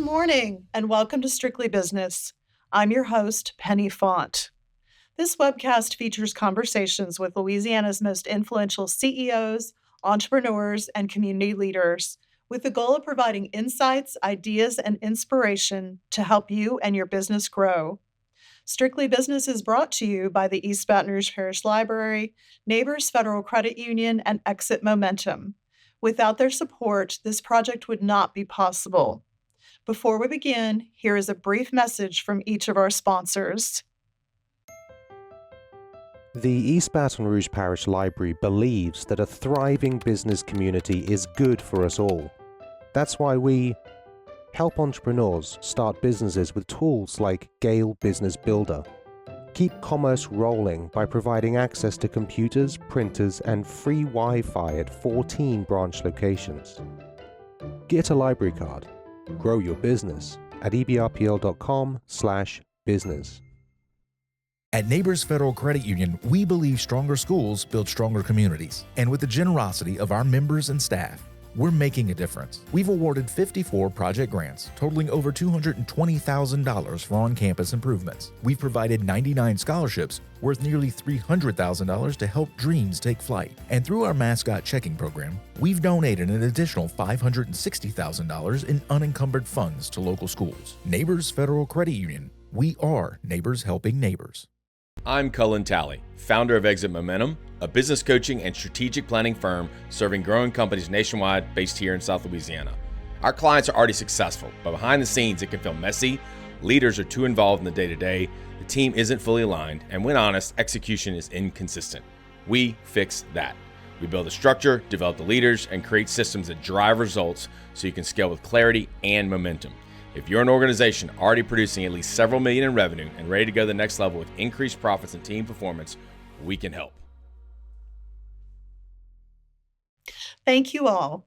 morning, and welcome to Strictly Business. I'm your host, Penny Font. This webcast features conversations with Louisiana's most influential CEOs, entrepreneurs, and community leaders, with the goal of providing insights, ideas, and inspiration to help you and your business grow. Strictly Business is brought to you by the East Baton Rouge Parish Library, Neighbors Federal Credit Union, and Exit Momentum. Without their support, this project would not be possible. Before we begin, here is a brief message from each of our sponsors. The East Baton Rouge Parish Library believes that a thriving business community is good for us all. That's why we help entrepreneurs start businesses with tools like Gale Business Builder. Keep commerce rolling by providing access to computers, printers, and free Wi-Fi at 14 branch locations. Get a library card. Grow your business at ebrpl.com/business. At Neighbors Federal Credit Union, we believe stronger schools build stronger communities. And with the generosity of our members and staff, we're making a difference. We've awarded 54 project grants, totaling over $220,000 for on-campus improvements. We've provided 99 scholarships worth nearly $300,000 to help dreams take flight. And through our mascot checking program, we've donated an additional $560,000 in unencumbered funds to local schools. Neighbors Federal Credit Union. We are neighbors helping neighbors. I'm Cullen Talley, founder of Exit Momentum, a business coaching and strategic planning firm serving growing companies nationwide based here in South Louisiana. Our clients are already successful, but behind the scenes it can feel messy, leaders are too involved in the day-to-day, the team isn't fully aligned, and when honest, execution is inconsistent. We fix that. We build a structure, develop the leaders, and create systems that drive results so you can scale with clarity and momentum. If you're an organization already producing at least several million in revenue and ready to go to the next level with increased profits and team performance, we can help. Thank you all.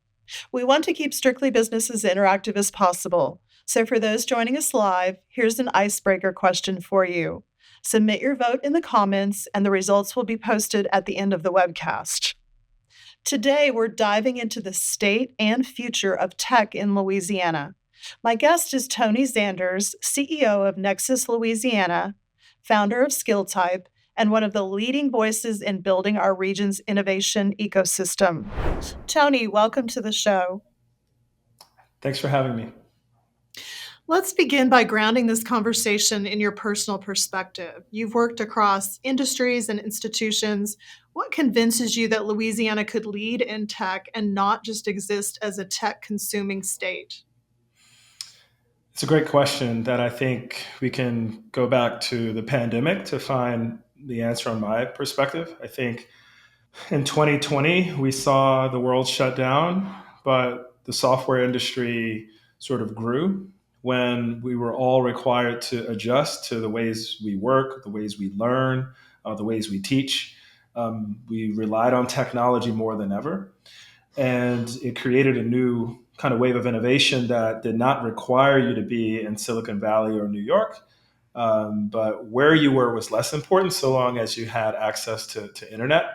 We want to keep Strictly Business as interactive as possible. So for those joining us live, here's an icebreaker question for you. Submit your vote in the comments, and the results will be posted at the end of the webcast. Today, we're diving into the state and future of tech in Louisiana. My guest is Tony Zanders, CEO of NEXUS Louisiana, founder of SkillType, and one of the leading voices in building our region's innovation ecosystem. Tony, welcome to the show. Thanks for having me. Let's begin by grounding this conversation in your personal perspective. You've worked across industries and institutions. What convinces you that Louisiana could lead in tech and not just exist as a tech-consuming state? It's a great question that I think we can go back to the pandemic to find the answer on my perspective. I think in 2020, we saw the world shut down, but the software industry sort of grew when we were all required to adjust to the ways we work, the ways we learn, the ways we teach. We relied on technology more than ever, and it created a new kind of wave of innovation that did not require you to be in Silicon Valley or New York, but where you were was less important so long as you had access to internet.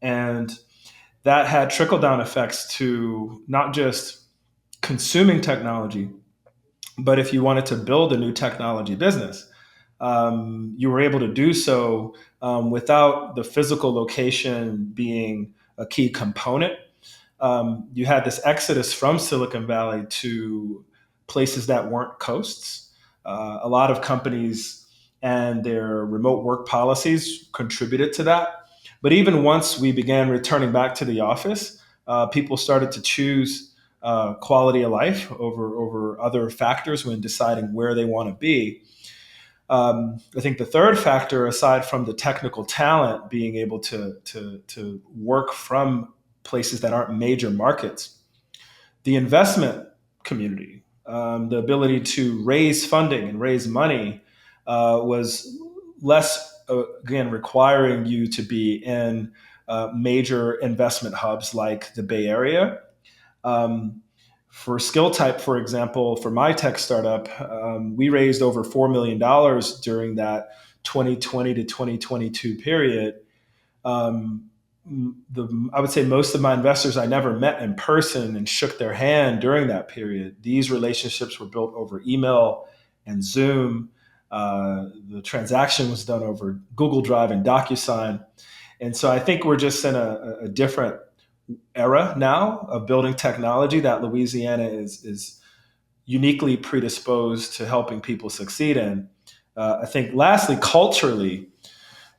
And that had trickle-down effects to not just consuming technology, but if you wanted to build a new technology business, you were able to do so without the physical location being a key component. You had this exodus from Silicon Valley to places that weren't coasts. A lot of companies and their remote work policies contributed to that. But even once we began returning back to the office, people started to choose quality of life over other factors when deciding where they want to be. I think the third factor, aside from the technical talent, being able to work from places that aren't major markets, the investment community, the ability to raise funding and raise money was less, again, requiring you to be in major investment hubs like the Bay Area. For SkillType, for example, for my tech startup, we raised over $4 million during that 2020 to 2022 period. I would say most of my investors I never met in person and shook their hand during that period. These relationships were built over email and Zoom. The transaction was done over Google Drive and DocuSign. And so I think we're just in a different era now of building technology that Louisiana is uniquely predisposed to helping people succeed in. I think lastly, culturally,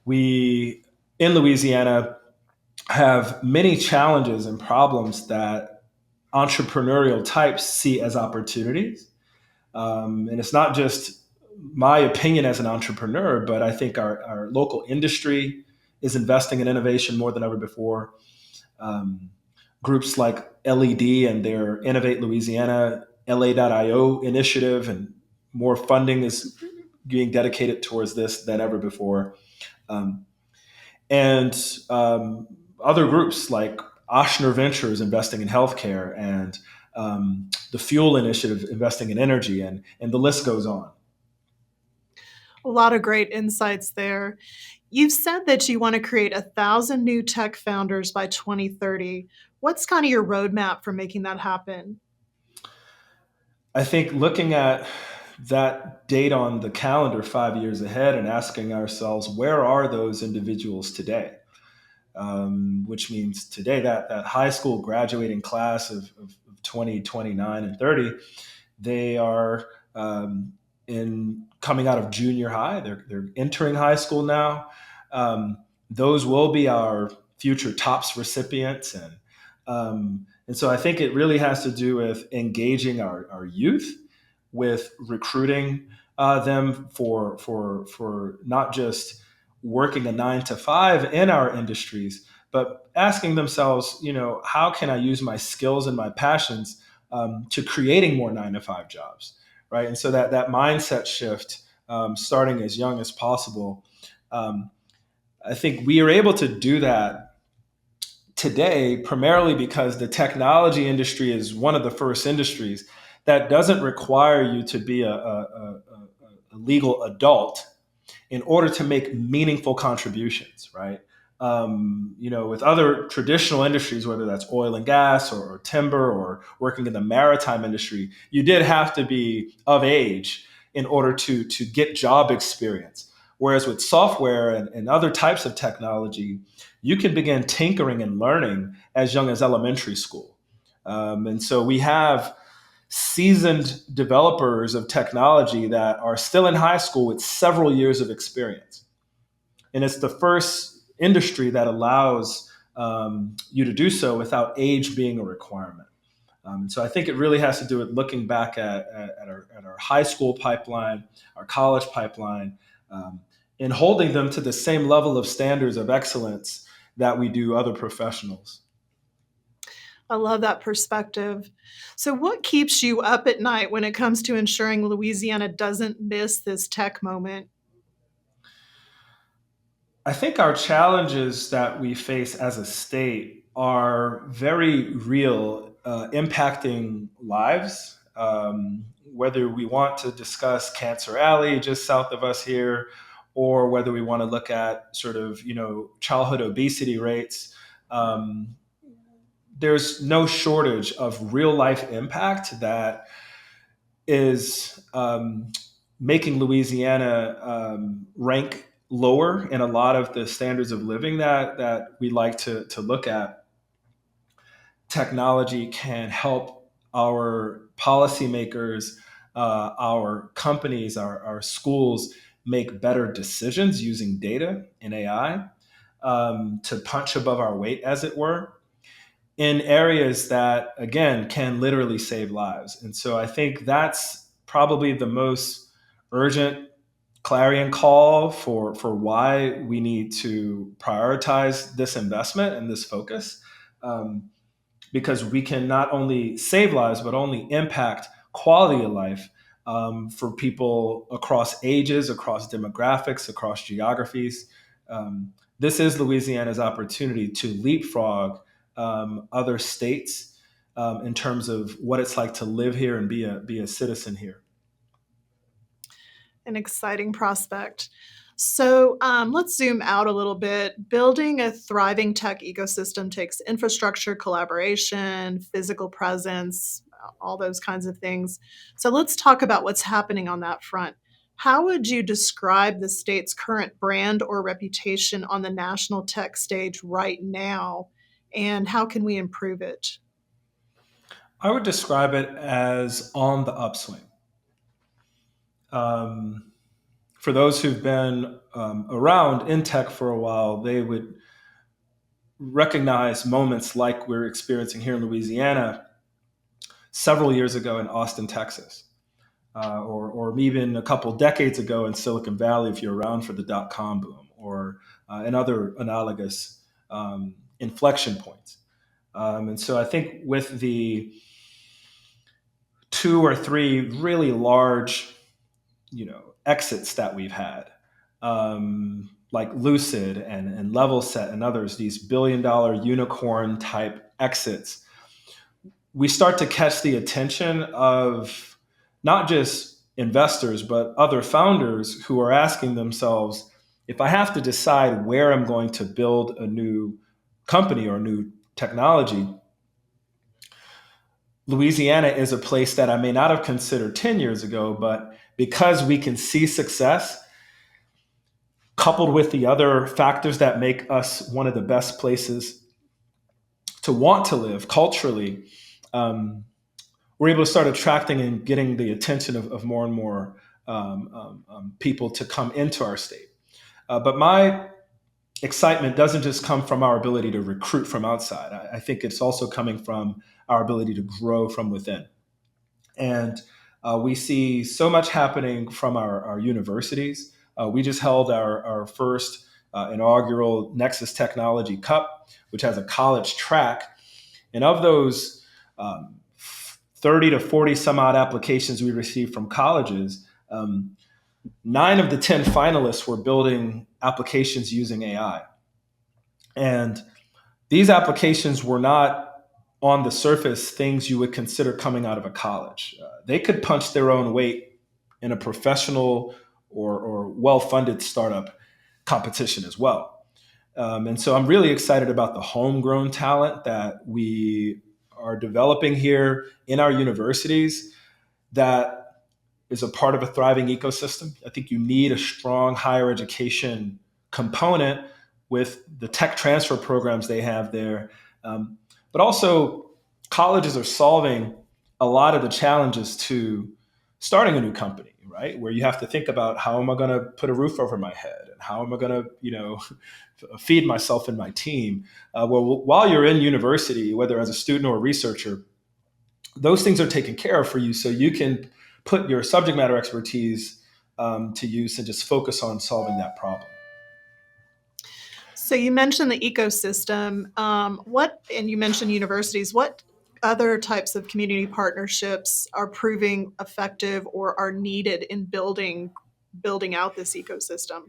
we in Louisiana have many challenges and problems that entrepreneurial types see as opportunities. And it's not just my opinion as an entrepreneur, but I think our local industry is investing in innovation more than ever before. Um, Groups like LED and their Innovate Louisiana, LA.io initiative, and more funding is being dedicated towards this than ever before. Um, and Other groups like Oshner Ventures investing in healthcare and the Fuel Initiative investing in energy, and the list goes on. A lot of great insights there. You've said that you want to create 1,000 new tech founders by 2030. What's kind of your roadmap for making that happen? I think looking at that date on the calendar 5 years ahead and asking ourselves, where are those individuals today? Which means today that high school graduating class of 2029 and 30, they are in coming out of junior high. They're entering high school now. Um, those will be our future TOPS recipients, and so I think it really has to do with engaging our youth, with recruiting them for not just working a 9 to 5 in our industries, but asking themselves, how can I use my skills and my passions to creating more 9 to 5 jobs, right? And so that mindset shift, starting as young as possible, um, I think we are able to do that today primarily because the technology industry is one of the first industries that doesn't require you to be a legal adult in order to make meaningful contributions, right? With other traditional industries, whether that's oil and gas or timber or working in the maritime industry, you did have to be of age in order to get job experience. Whereas with software and other types of technology, you can begin tinkering and learning as young as elementary school. And so we have seasoned developers of technology that are still in high school with several years of experience. And it's the first industry that allows you to do so without age being a requirement. And so I think it really has to do with looking back at our high school pipeline, our college pipeline, and holding them to the same level of standards of excellence that we do other professionals. I love that perspective. So, what keeps you up at night when it comes to ensuring Louisiana doesn't miss this tech moment? I think our challenges that we face as a state are very real, impacting lives. Whether we want to discuss Cancer Alley just south of us here, or whether we want to look at sort of childhood obesity rates, um, there's no shortage of real life impact that is making Louisiana rank lower in a lot of the standards of living that we like to look at. Technology can help our policymakers, our companies, our schools make better decisions using data and AI, to punch above our weight, as it were, in areas that, again, can literally save lives. And so I think that's probably the most urgent clarion call for why we need to prioritize this investment and this focus, um, because we can not only save lives, but only impact quality of life for people across ages, across demographics, across geographies. This is Louisiana's opportunity to leapfrog other states in terms of what it's like to live here and be a citizen here. An exciting prospect. So let's zoom out a little bit. Building a thriving tech ecosystem takes infrastructure, collaboration, physical presence, all those kinds of things. So let's talk about what's happening on that front. How would you describe the state's current brand or reputation on the national tech stage right now? And how can we improve it? I would describe it as on the upswing. Um, for those who've been around in tech for a while, they would recognize moments like we're experiencing here in Louisiana several years ago in Austin, Texas, or even a couple decades ago in Silicon Valley, if you're around for the dot-com boom, or in other analogous inflection points. And so I think with the two or three really large, exits that we've had, like Lucid and Level Set and others, these billion-dollar unicorn type exits, we start to catch the attention of not just investors, but other founders who are asking themselves, if I have to decide where I'm going to build a new company or a new technology, Louisiana is a place that I may not have considered 10 years ago, but because we can see success coupled with the other factors that make us one of the best places to want to live culturally, we're able to start attracting and getting the attention of more and more people to come into our state. But my excitement doesn't just come from our ability to recruit from outside. I think it's also coming from our ability to grow from within. And we see so much happening from our universities. We just held our first inaugural NEXUS Technology Cup, which has a college track. And of those 30 to 40 some odd applications we received from colleges, 9 of the 10 finalists were building applications using AI. And these applications were not on the surface things you would consider coming out of a college. They could punch their own weight in a professional or well-funded startup competition as well. And so I'm really excited about the homegrown talent that we are developing here in our universities that is a part of a thriving ecosystem. I think you need a strong higher education component with the tech transfer programs they have there. But also, colleges are solving a lot of the challenges to starting a new company, right? Where you have to think about, how am I going to put a roof over my head, and how am I going to, feed myself and my team? Well, while you're in university, whether as a student or a researcher, those things are taken care of for you, so you can put your subject matter expertise to use and just focus on solving that problem. So you mentioned the ecosystem. And you mentioned universities. What other types of community partnerships are proving effective or are needed in building out this ecosystem?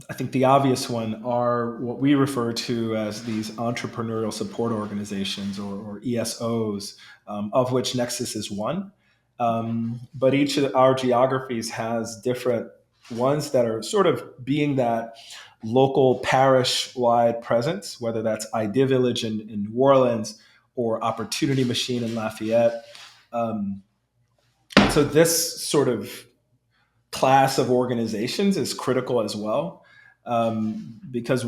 I think the obvious one are what we refer to as these entrepreneurial support organizations, or ESOs, of which NEXUS is one. But each of our geographies has different ones that are sort of being that local parish-wide presence, whether that's Idea Village in New Orleans or Opportunity Machine in Lafayette. So this sort of class of organizations is critical as well, because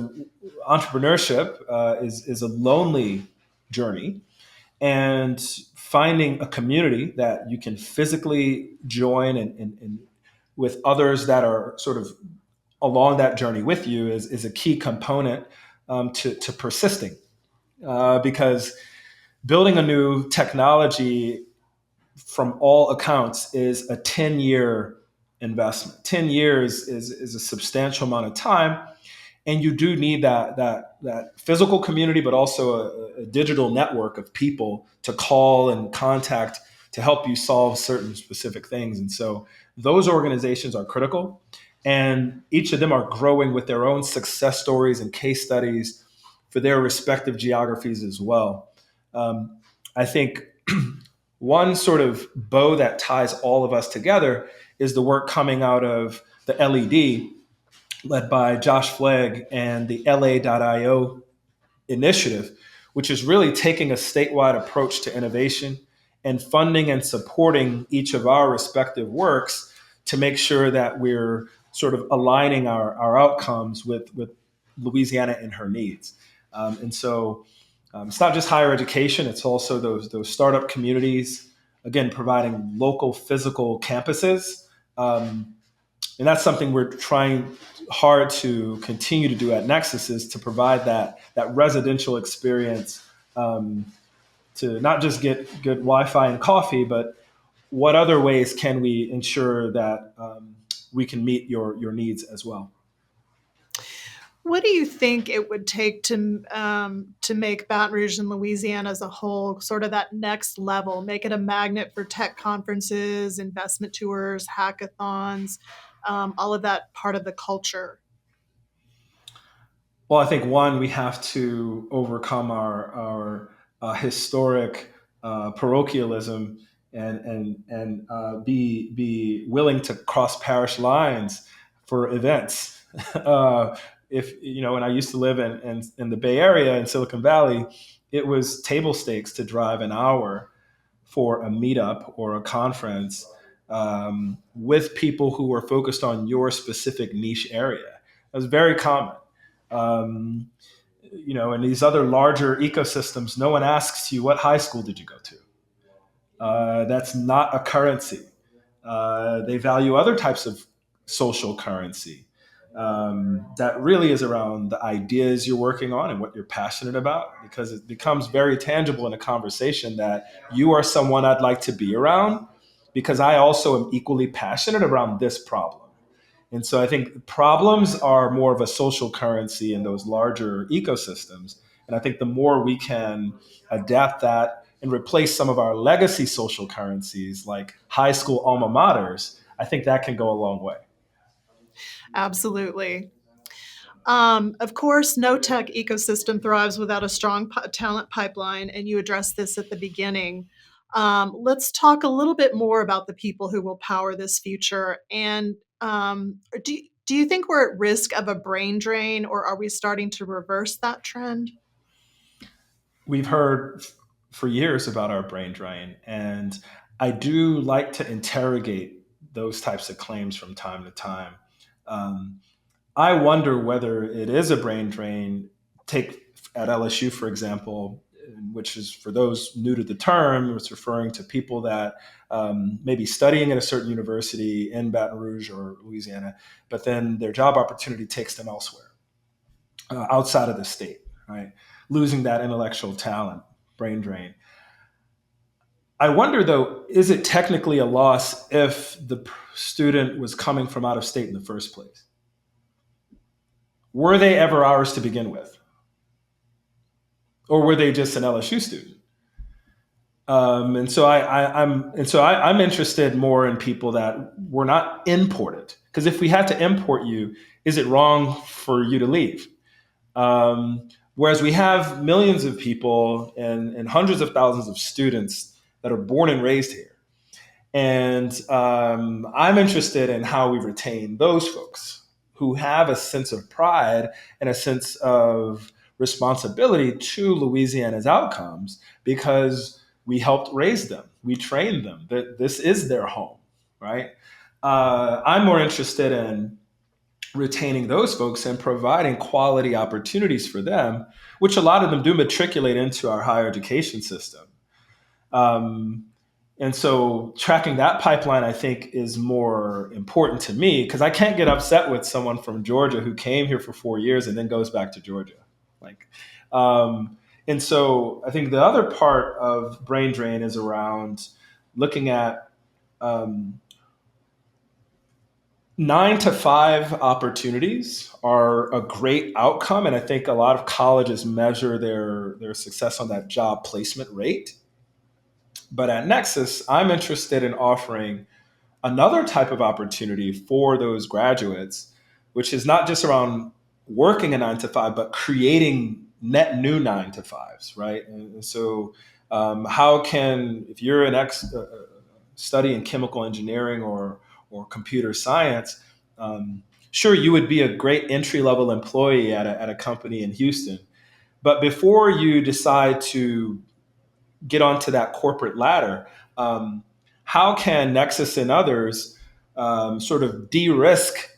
entrepreneurship is a lonely journey, and finding a community that you can physically join and with others that are sort of along that journey with you is a key component to persisting, because building a new technology, from all accounts, is a 10-year investment. 10 years is a substantial amount of time. And you do need that physical community, but also a digital network of people to call and contact to help you solve certain specific things. And so those organizations are critical. And each of them are growing with their own success stories and case studies for their respective geographies as well. I think one sort of bow that ties all of us together is the work coming out of the LED, led by Josh Flegg and the LA.io initiative, which is really taking a statewide approach to innovation and funding and supporting each of our respective works to make sure that we're sort of aligning our outcomes with Louisiana and her needs. And so it's not just higher education, it's also those startup communities, again, providing local physical campuses. And that's something we're trying hard to continue to do at Nexus, is to provide that residential experience, to not just get good Wi-Fi and coffee, but what other ways can we ensure that we can meet your needs as well? What do you think it would take to make Baton Rouge and Louisiana as a whole sort of that next level, make it a magnet for tech conferences, investment tours, hackathons, all of that part of the culture? Well, I think one, we have to overcome our historic parochialism and be willing to cross parish lines for events. If you know, when I used to live in the Bay Area in Silicon Valley, it was table stakes to drive an hour for a meetup or a conference, with people who were focused on your specific niche area. It was very common. Um, in these other larger ecosystems, no one asks you, what high school did you go to? That's not a currency. They value other types of social currency, that really is around the ideas you're working on and what you're passionate about, because it becomes very tangible in a conversation that you are someone I'd like to be around because I also am equally passionate around this problem. And so I think problems are more of a social currency in those larger ecosystems. And I think the more we can adapt that and replace some of our legacy social currencies like high school alma maters, I think that can go a long way. Absolutely. Of course, no tech ecosystem thrives without a strong talent pipeline, and you addressed this at the beginning. Let's talk a little bit more about the people who will power this future. And do you think we're at risk of a brain drain, or are we starting to reverse that trend? We've heard for years about our brain drain, and I do like to interrogate those types of claims from time to time. Um, I wonder whether it is a brain drain. Take at LSU, for example, which is, for those new to the term, it's referring to people that may be studying at a certain university in Baton Rouge or Louisiana, but then their job opportunity takes them elsewhere, outside of the state, right? Losing that intellectual talent, brain drain. I wonder, though, is it technically a loss if the student was coming from out of state in the first place? Were they ever ours to begin with? Or were they just an LSU student? I'm interested more in people that were not imported. Because if we had to import you, is it wrong for you to leave? Whereas we have millions of people and hundreds of thousands of students that are born and raised here. And I'm interested in how we retain those folks who have a sense of pride and a sense of responsibility to Louisiana's outcomes, because we helped raise them, we trained them, that this is their home, right? I'm more interested in retaining those folks and providing quality opportunities for them, which a lot of them do matriculate into our higher education system. Um, and so tracking that pipeline, I think, is more important to me, because I can't get upset with someone from Georgia who came here for 4 years and then goes back to Georgia. Like, and so I think the other part of brain drain is around looking at, 9 to 5 opportunities are a great outcome. And I think a lot of colleges measure their success on that job placement rate. But at Nexus, I'm interested in offering another type of opportunity for those graduates, which is not just around working a 9 to 5, but creating net new 9 to 5s, right? And so, how can, if you're studying chemical engineering or computer science, Sure, you would be a great entry-level employee at a company in Houston, but before you decide to get onto that corporate ladder, um, how can Nexus and others sort of de-risk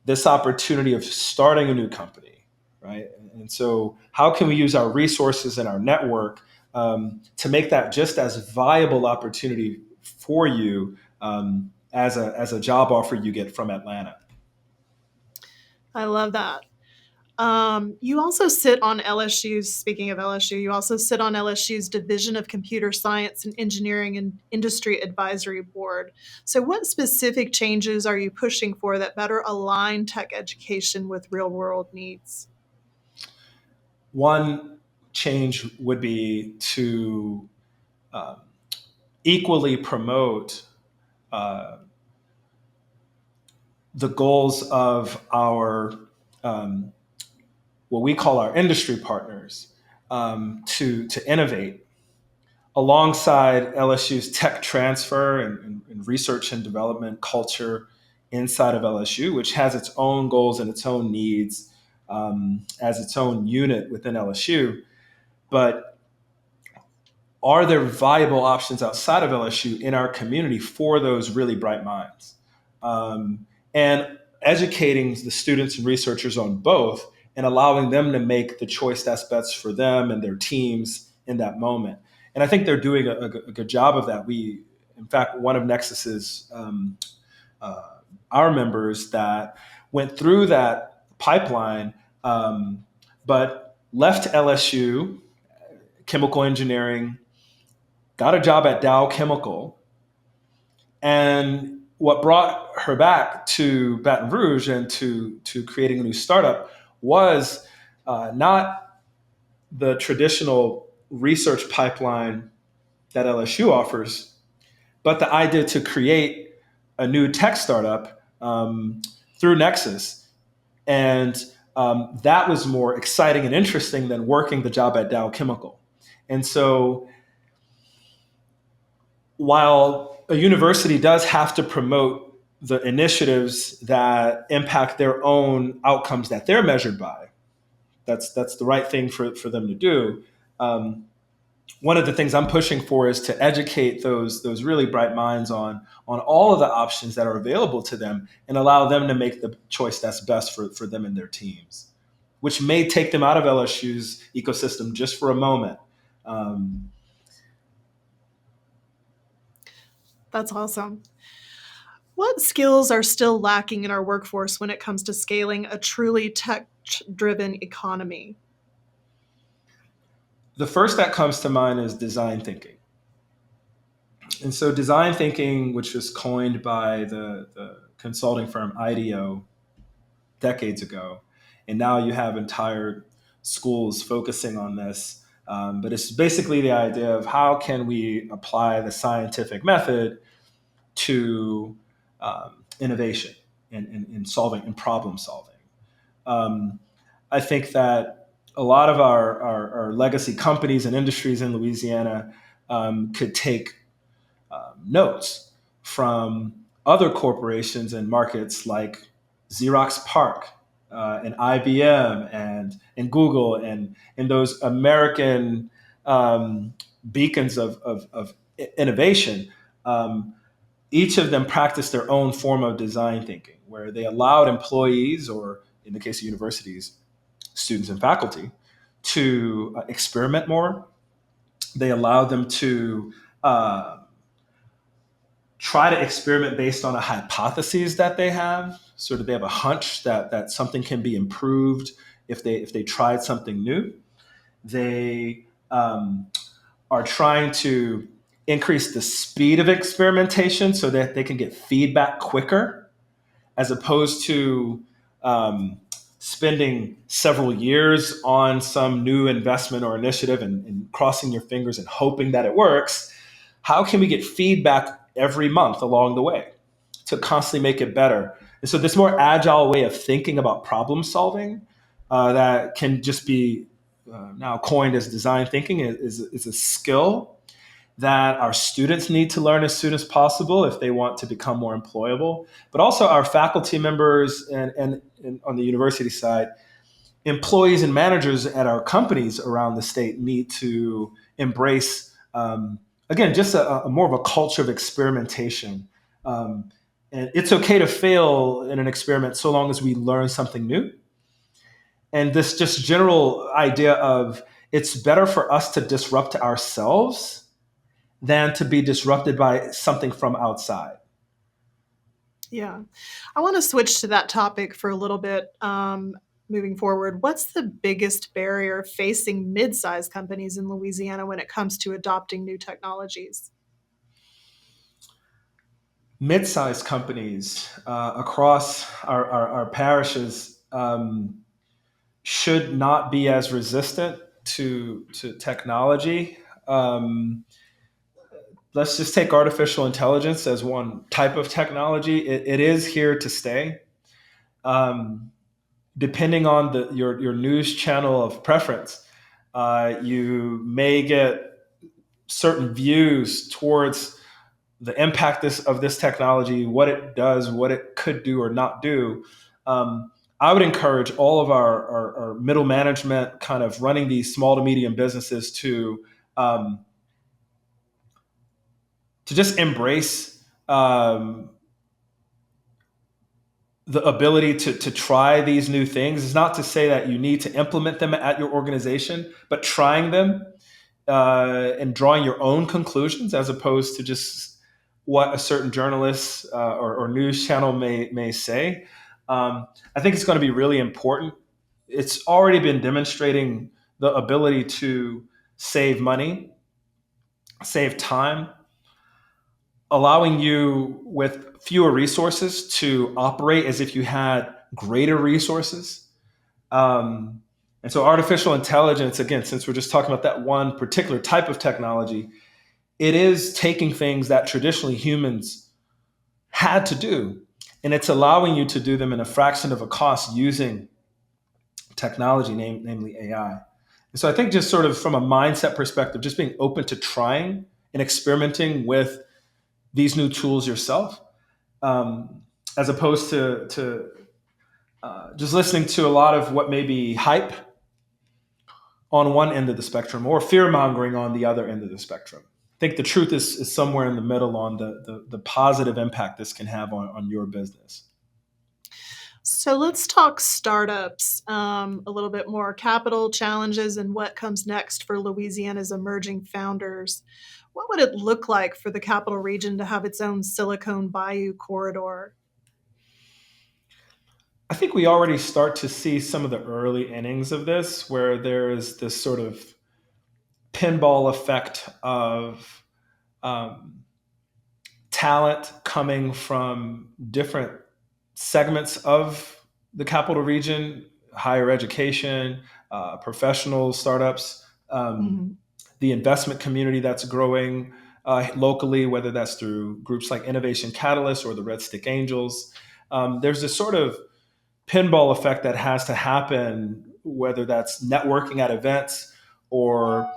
this opportunity of starting a new company, right? And so, how can we use our resources and our network to make that just as viable opportunity for you as a job offer you get from Atlanta? I love that. You also sit on LSU's, speaking of LSU, you also sit on LSU's Division of Computer Science and Engineering and Industry Advisory Board. So, what specific changes are you pushing for that better align tech education with real world needs? One change would be to um, equally promote uh, the goals of our um, what we call our industry partners to innovate alongside LSU's tech transfer and research and development culture inside of LSU, which has its own goals and its own needs as its own unit within LSU. But are there viable options outside of LSU in our community for those really bright minds? And educating the students and researchers on both and allowing them to make the choice that's best for them and their teams in that moment. And I think they're doing a good job of that. In fact, one of Nexus's uh, our members that went through that pipeline, but left LSU chemical engineering, got a job at Dow Chemical, and what brought her back to Baton Rouge and to creating a new startup was not the traditional research pipeline that LSU offers, but the idea to create a new tech startup through Nexus. And that was more exciting and interesting than working the job at Dow Chemical. And so while a university does have to promote the initiatives that impact their own outcomes that they're measured by, that's the right thing for them to do. One of the things I'm pushing for is to educate those really bright minds on all of the options that are available to them and allow them to make the choice that's best for them and their teams, which may take them out of LSU's ecosystem just for a moment. Um, That's awesome. What skills are still lacking in our workforce when it comes to scaling a truly tech driven economy? the first that comes to mind is design thinking. And so design thinking, which was coined by the consulting firm IDEO decades ago, and now you have entire schools focusing on this. But it's basically the idea of how can we apply the scientific method to innovation and solving and problem solving. Um, I think that a lot of our legacy companies and industries in Louisiana could take notes from other corporations and markets like Xerox PARC and IBM and Google and those American beacons of innovation. Each of them practiced their own form of design thinking, where they allowed employees, or in the case of universities, students and faculty, to experiment more. They allowed them to try to experiment based on a hypothesis that they have. Sort of, they have a hunch that something can be improved if they tried something new. They are trying to increase the speed of experimentation so that they can get feedback quicker, as opposed to spending several years on some new investment or initiative and crossing your fingers and hoping that it works. How can we get feedback every month along the way to constantly make it better? And so this more agile way of thinking about problem solving that can just be now coined as design thinking is a skill that our students need to learn as soon as possible if they want to become more employable, but also our faculty members and on the university side, employees and managers at our companies around the state need to embrace, again, just a more of a culture of experimentation. And it's okay to fail in an experiment so long as we learn something new. And this just general idea of it's better for us to disrupt ourselves than to be disrupted by something from outside. Yeah. I want to switch to that topic for a little bit moving forward. What's the biggest barrier facing mid-sized companies in Louisiana when it comes to adopting new technologies? Mid-sized companies across our parishes should not be as resistant to technology. Let's just take artificial intelligence as one type of technology. It is here to stay. Depending on your news channel of preference, you may get certain views towards the impact of this technology, what it does, what it could do or not do. I would encourage all of our middle management kind of running these small to medium businesses to just embrace the ability to try these new things. Is not to say that you need to implement them at your organization, but trying them and drawing your own conclusions as opposed to just what a certain journalist or news channel may say. I think it's going to be really important. It's already been demonstrating the ability to save money, save time, allowing you with fewer resources to operate as if you had greater resources. And so artificial intelligence, again, since we're just talking about that one particular type of technology, it is taking things that traditionally humans had to do, and it's allowing you to do them in a fraction of a cost using technology, namely AI. And so I think just sort of from a mindset perspective, just being open to trying and experimenting with these new tools yourself, as opposed to just listening to a lot of what may be hype on one end of the spectrum or fear mongering on the other end of the spectrum. I think the truth is somewhere in the middle on the positive impact this can have on your business. So let's talk startups a little bit more, capital challenges and what comes next for Louisiana's emerging founders. What would it look like for the capital region to have its own Silicon Bayou corridor? I think we already start to see some of the early innings of this, where there is this sort of pinball effect of um, talent coming from different segments of the capital region, higher education, professional startups, Mhm. the investment community that's growing locally, whether that's through groups like Innovation Catalyst or the Red Stick Angels. There's this sort of pinball effect that has to happen, whether that's networking at events or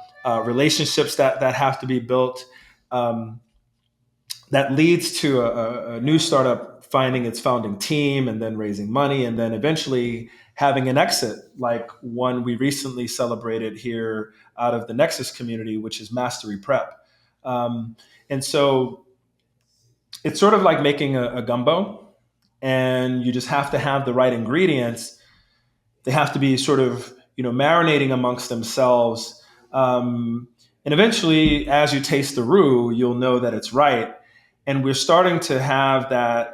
relationships that have to be built. That leads to a new startup finding its founding team and then raising money and then eventually having an exit, like one we recently celebrated here out of the NEXUS community, which is Mastery Prep. And so it's sort of like making a gumbo, and you just have to have the right ingredients. They have to be sort of marinating amongst themselves, and eventually, as you taste the roux, you'll know that it's right. And we're starting to have that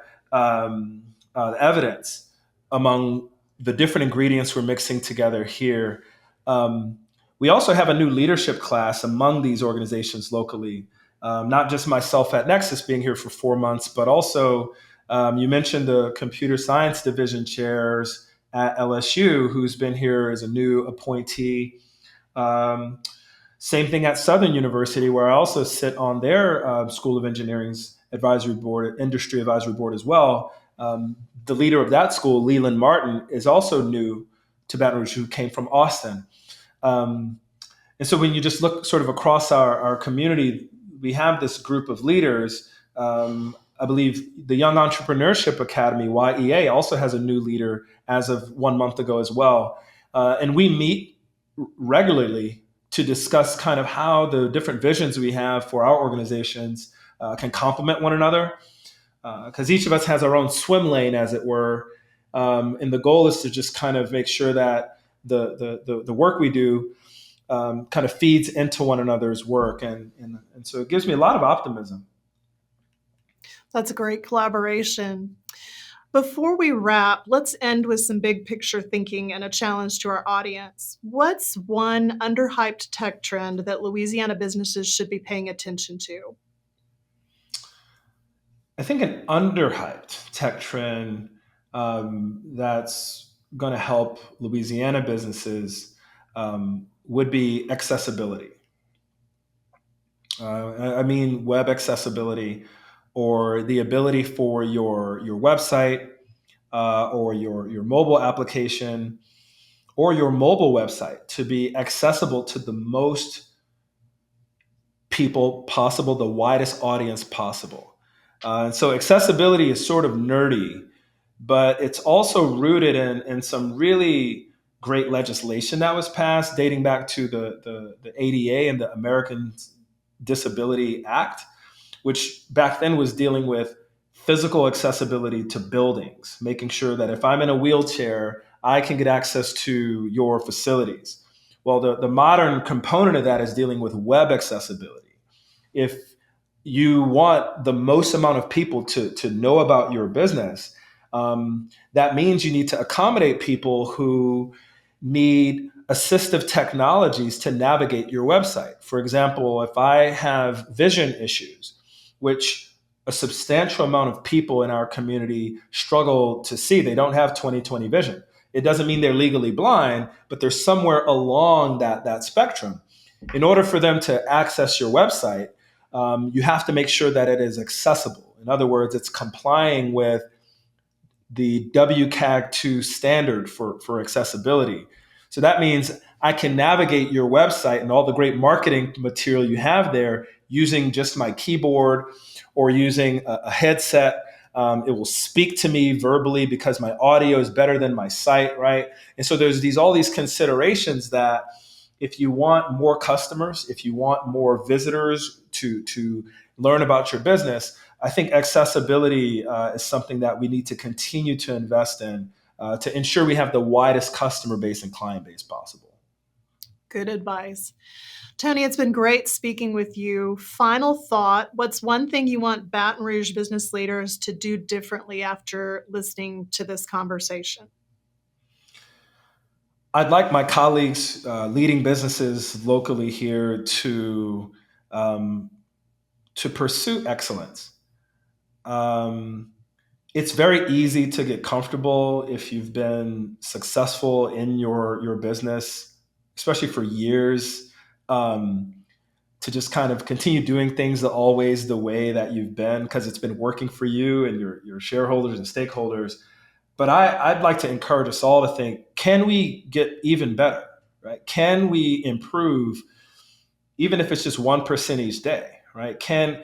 evidence among the different ingredients we're mixing together here. Um, we also have a new leadership class among these organizations locally. Not just myself at Nexus being here for 4 months, but also you mentioned the computer science division chairs at LSU, who's been here as a new appointee. Um, Same thing at Southern University, where I also sit on their School of Engineering's advisory board, industry advisory board as well. The leader of that school, Leland Martin, is also new to Baton Rouge, who came from Austin. And so when you just look sort of across our community, we have this group of leaders. I believe the Young Entrepreneurship Academy, YEA, also has a new leader as of 1 month ago as well. And we meet regularly to discuss kind of how the different visions we have for our organizations can complement one another. Because each of us has our own swim lane, as it were. And the goal is to just kind of make sure that the work we do kind of feeds into one another's work. And so it gives me a lot of optimism. That's a great collaboration. Before we wrap, let's end with some big picture thinking and a challenge to our audience. What's one underhyped tech trend that Louisiana businesses should be paying attention to? I think an underhyped tech trend that's going to help Louisiana businesses would be accessibility. I mean, web accessibility, or the ability for your website or your mobile application or your mobile website to be accessible to the most people possible, the widest audience possible. So accessibility is sort of nerdy, but it's also rooted in some really great legislation that was passed dating back to the ADA and the American Disability Act, which back then was dealing with physical accessibility to buildings, making sure that if I'm in a wheelchair, I can get access to your facilities. Well, the modern component of that is dealing with web accessibility. If you want the most amount of people to know about your business, that means you need to accommodate people who need assistive technologies to navigate your website. For example, if I have vision issues, which a substantial amount of people in our community struggle to see, they don't have 20/20 vision. It doesn't mean they're legally blind, but they're somewhere along that spectrum. In order for them to access your website, you have to make sure that it is accessible. In other words, it's complying with the WCAG2 standard for accessibility. So that means I can navigate your website and all the great marketing material you have there using just my keyboard or using a headset. It will speak to me verbally because my audio is better than my sight, right? And so there's all these considerations that if you want more customers, if you want more visitors to learn about your business, I think accessibility is something that we need to continue to invest in to ensure we have the widest customer base and client base possible. Good advice. Tony, it's been great speaking with you. Final thought, what's one thing you want Baton Rouge business leaders to do differently after listening to this conversation? I'd like my colleagues leading businesses locally here to pursue excellence. It's very easy to get comfortable if you've been successful in your business, especially for years, to just kind of continue doing things always the way that you've been because it's been working for you and your shareholders and stakeholders. But I'd like to encourage us all to think, can we get even better, right? Can we improve, even if it's just 1% each day, right? Can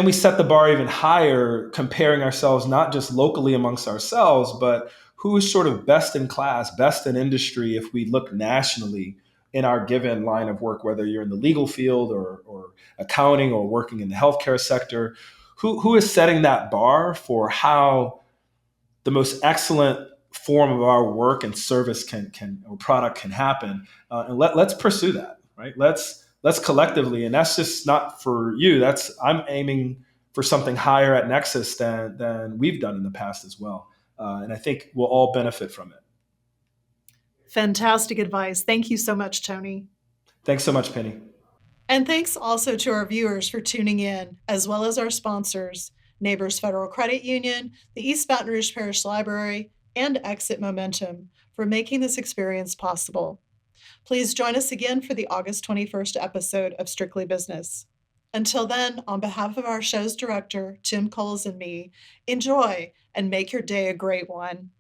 we set the bar even higher, comparing ourselves not just locally amongst ourselves, but who is sort of best in class, best in industry if we look nationally in our given line of work, whether you're in the legal field or accounting or working in the healthcare sector, who is setting that bar for how the most excellent form of our work and service can or product can happen, and let's pursue that, right? Let's collectively, and that's just not for you. I'm aiming for something higher at NEXUS than we've done in the past as well, and I think we'll all benefit from it. Fantastic advice. Thank you so much, Tony. Thanks so much, Penny. And thanks also to our viewers for tuning in, as well as our sponsors, Neighbors Federal Credit Union, the East Baton Rouge Parish Library, and Exit Momentum for making this experience possible. Please join us again for the August 21st episode of Strictly Business. Until then, on behalf of our show's director, Tim Coles, and me, enjoy and make your day a great one.